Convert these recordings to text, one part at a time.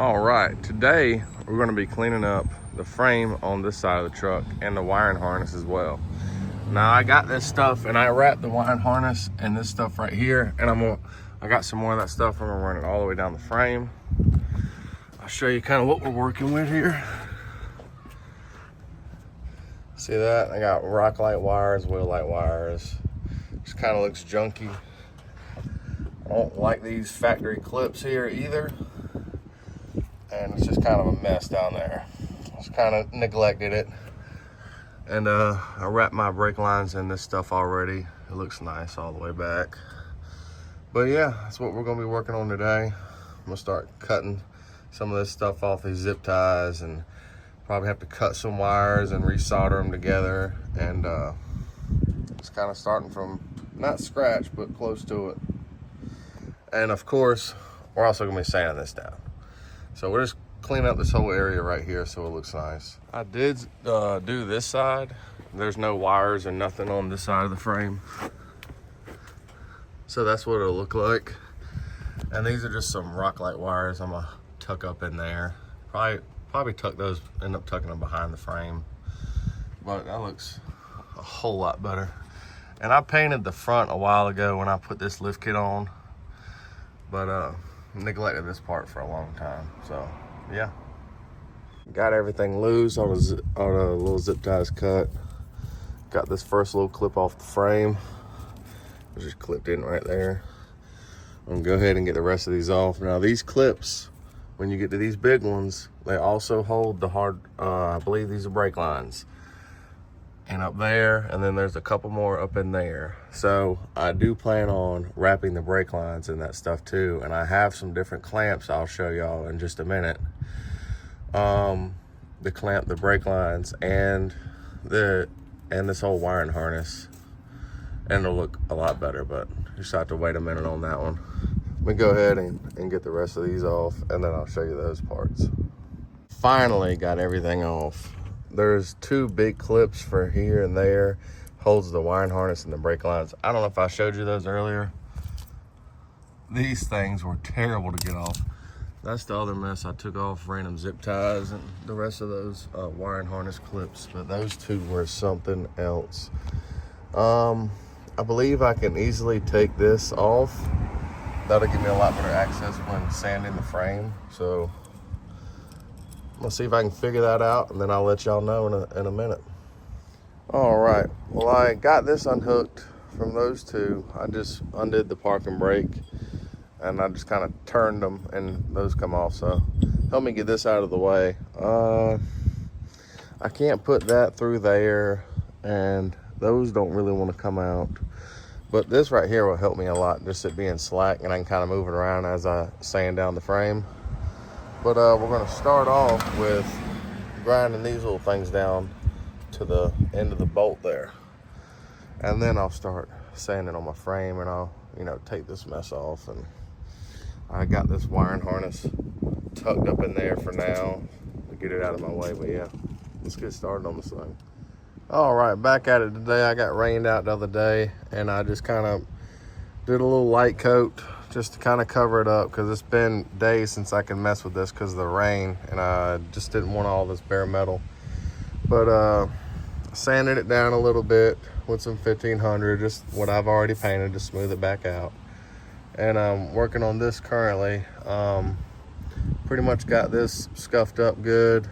All right, today we're going to be cleaning up the frame on this side of the truck and the wiring harness as well. Now I got this stuff and I wrapped the wiring harness and this stuff right here, and I got some more of that stuff. I'm gonna run it all the way down the frame. I'll show you kind of what we're working with here. See that? I got rock light wires, wheel light wires. Just kind of looks junky. I don't like these factory clips here either. And it's just kind of a mess down there. Just kind of neglected it. And I wrapped my brake lines in this stuff already. It looks nice all the way back. But yeah, that's what we're gonna be working on today. I'm gonna start cutting some of this stuff off these zip ties, and probably have to cut some wires and resolder them together. And it's kind of starting from not scratch, but close to it. And of course, we're also gonna be sanding this down. So we're just cleaning up this whole area right here so it looks nice. I did do this side. There's no wires and nothing on this side of the frame. So that's what it'll look like. And these are just some rock light wires I'm gonna tuck up in there. Probably tuck those, end up tucking them behind the frame. But that looks a whole lot better. And I painted the front a while ago when I put this lift kit on. But neglected this part for a long time, so yeah. Got everything loose, all the little zip ties cut. Got this first little clip off the frame. It just clipped in right there. I'm gonna go ahead and get the rest of these off. Now these clips, when you get to these big ones, they also hold the hard, I believe these are brake lines. And up there, and then there's a couple more up in there. So I do plan on wrapping the brake lines and that stuff too. And I have some different clamps I'll show y'all in just a minute. The clamp the brake lines and this whole wiring harness. And it'll look a lot better, but just have to wait a minute on that one. Let me go ahead and get the rest of these off, and then I'll show you those parts. Finally got everything off. There's two big clips for here and there, holds the wiring harness and the brake lines. I don't know if I showed you those earlier. These things were terrible to get off. That's the other mess. I took off random zip ties and the rest of those wiring harness clips, but those two were something else. I believe I can easily take this off. That'll give me a lot better access when sanding the frame. So I'm gonna see if I can figure that out, and then I'll let y'all know in a minute. All right, well, I got this unhooked from those two. I just undid the parking brake and I just kind of turned them and those come off. So help me get this out of the way. I can't put that through there, and those don't really want to come out. But this right here will help me a lot, just it being slack, and I can kind of move it around as I sand down the frame. But we're gonna start off with grinding these little things down to the end of the bolt there. And then I'll start sanding on my frame, and I'll, take this mess off. And I got this wiring harness tucked up in there for now to get it out of my way. But yeah, let's get started on this thing. All right, back at it today. I got rained out the other day, and I just kind of did a little light coat just to kind of cover it up, because it's been days since I can mess with this because of the rain, and I just didn't want all this bare metal. But sanded it down a little bit with some 1500, just what I've already painted to smooth it back out. And I'm working on this currently. Pretty much got this scuffed up good.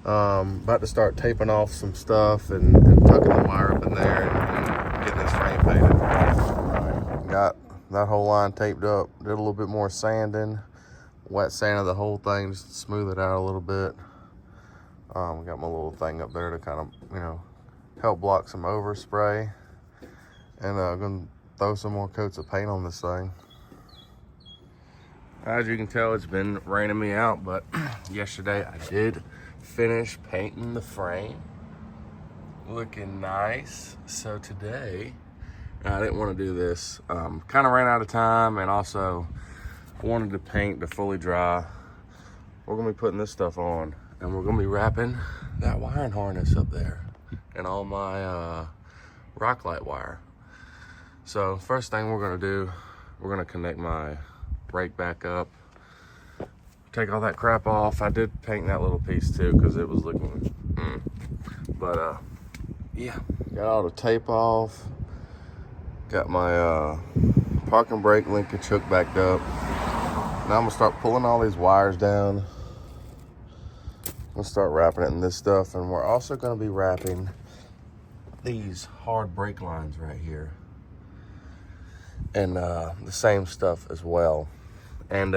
About to start taping off some stuff and tucking the wire up in there and getting this frame painted. Got that whole line taped up. Did a little bit more sanding, wet sanded the whole thing just to smooth it out a little bit. Got my little thing up there to kind of, help block some overspray. And I'm gonna throw some more coats of paint on this thing. As you can tell, it's been raining me out, but yesterday I did finish painting the frame. Looking nice. So today, I didn't want to do this. Kind of ran out of time, and also wanted the paint to fully dry. We're gonna be putting this stuff on, and we're gonna be wrapping that wiring harness up there and all my rock light wire. So first thing we're gonna do, we're gonna connect my brake back up take all that crap off. I did paint that little piece too because it was looking, but yeah, got all the tape off. Got my parking brake linkage hook backed up. Now I'm gonna start pulling all these wires down. I'm gonna start wrapping it in this stuff, and we're also gonna be wrapping these hard brake lines right here, and the same stuff as well. And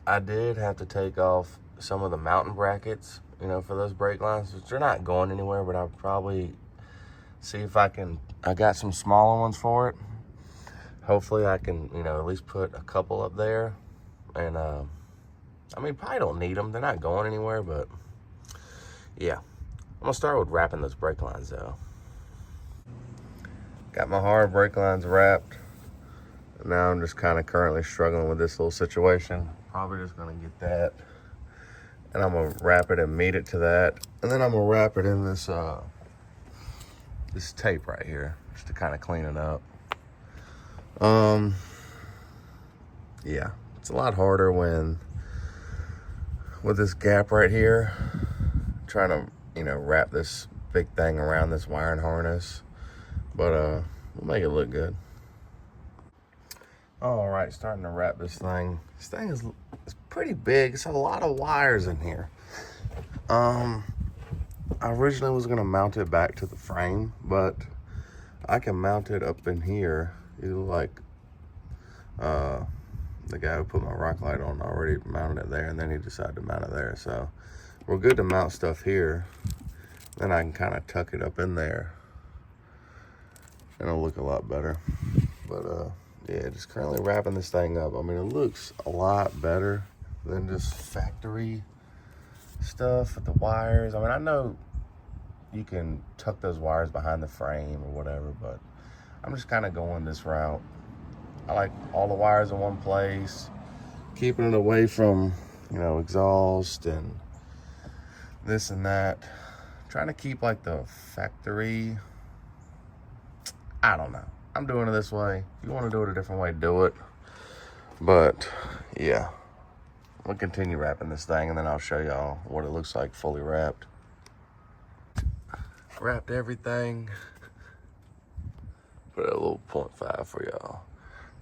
I did have to take off some of the mounting brackets, you know, for those brake lines, which they're not going anywhere, but I'll probably see if I got some smaller ones for it. Hopefully I can, you know, at least put a couple up there. And I mean, probably don't need them. They're not going anywhere, but yeah. I'm gonna start with wrapping those brake lines though. Got my hard brake lines wrapped. Now I'm just kind of currently struggling with this little situation. Probably just gonna get that, and I'm gonna wrap it and meet it to that, and then I'm gonna wrap it in this this tape right here just to kind of clean it up. Yeah, it's a lot harder when with this gap right here, trying to, you know, wrap this big thing around this wiring harness, but we'll make it look good. All right, starting to wrap this thing. This thing is pretty big. It's a lot of wires in here. I originally was gonna mount it back to the frame, but I can mount it up in here. Either like the guy who put my rock light on already mounted it there, and then he decided to mount it there. So we're good to mount stuff here. Then I can kind of tuck it up in there, and it'll look a lot better. But yeah, just currently wrapping this thing up. I mean, it looks a lot better than just factory stuff with the wires. I mean, I know you can tuck those wires behind the frame or whatever, but I'm just kind of going this route. I like all the wires in one place, keeping it away from, you know, exhaust and this and that. Trying to keep like the factory, I don't know. I'm doing it this way. If you want to do it a different way, do it. But yeah, we'll continue wrapping this thing, and then I'll show y'all what it looks like fully wrapped. Wrapped everything. Put a little 0.5 for y'all.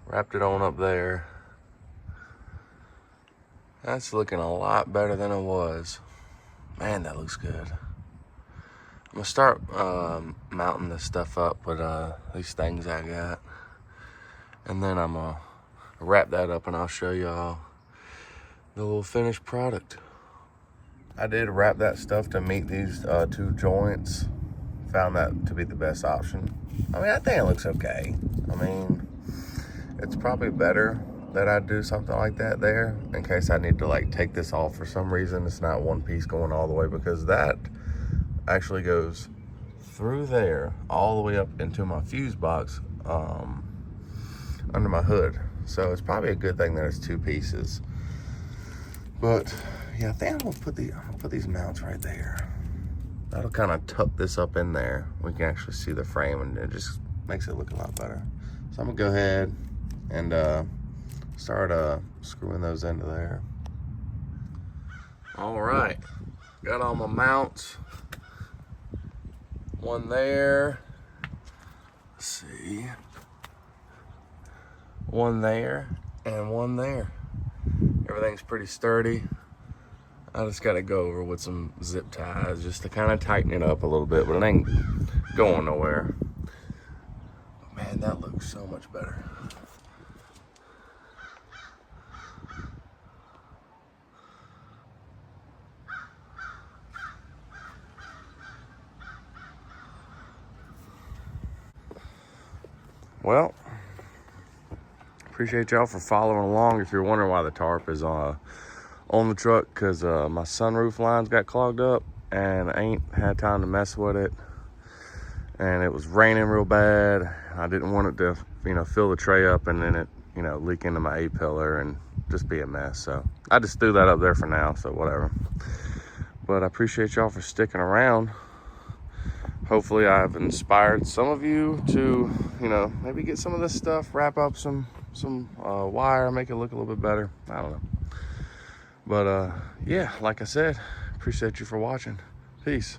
Wrapped it on up there. That's looking a lot better than it was. Man, that looks good. I'm gonna start mounting this stuff up with these things I got, and then I'm gonna wrap that up, and I'll show y'all the little finished product. I did wrap that stuff to meet these two joints. Found that to be the best option. I mean, I think it looks okay. I mean, it's probably better that I do something like that there in case I need to like take this off for some reason. It's not one piece going all the way, because that actually goes through there all the way up into my fuse box under my hood. So it's probably a good thing that it's two pieces. But yeah, I think I'm gonna put these mounts right there. That'll kind of tuck this up in there. We can actually see the frame, and it just makes it look a lot better. So I'm gonna go ahead and start screwing those into there. All right, got all my mounts. One there. Let's see. One there and one there. Everything's pretty sturdy. I just gotta go over with some zip ties just to kind of tighten it up a little bit, but it ain't going nowhere. Man, that looks so much better. Well, appreciate y'all for following along. If you're wondering why the tarp is on the truck, because my sunroof lines got clogged up and I ain't had time to mess with it, and it was raining real bad. I didn't want it to, you know, fill the tray up and then it, you know, leak into my A-pillar and just be a mess. So I just threw that up there for now, so whatever. But I appreciate y'all for sticking around. Hopefully I've inspired some of you to, you know, maybe get some of this stuff, wrap up some wire, make it look a little bit better. I don't know. But yeah, like I said, appreciate you for watching. Peace.